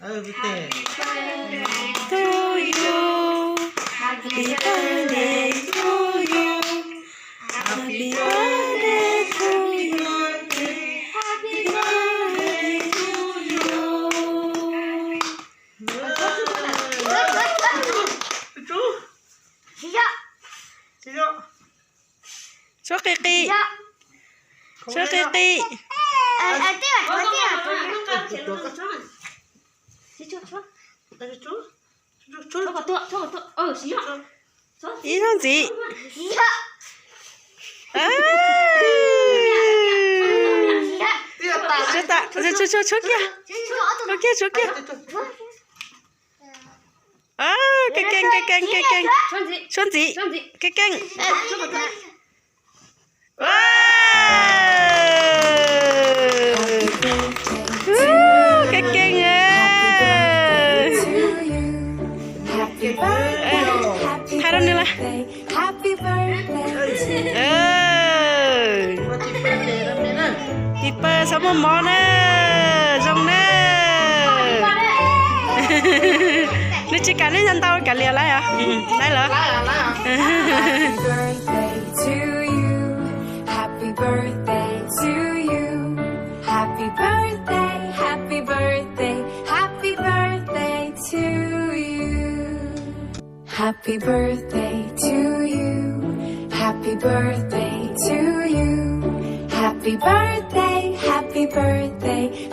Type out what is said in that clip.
그때. To you. Happy birthday to you. Happy birthday to you. Happy birthday to you. Cho Kiki. Cho Kiki. 이런 gì? À. Chỗ kia. À, cái kênh. Xuân gì? Cái kênh. Wow. Cái kênh Haron nila. Happy birthday. Tipe sama món nè, rong nè. Nó chỉ cả lên nhân tao cả liền lại à? Đây là. Happy birthday to you. Happy birthday, happy birthday, happy birthday to you. Happy birthday to you. Happy birthday to you. Happy birthday, happy birthday,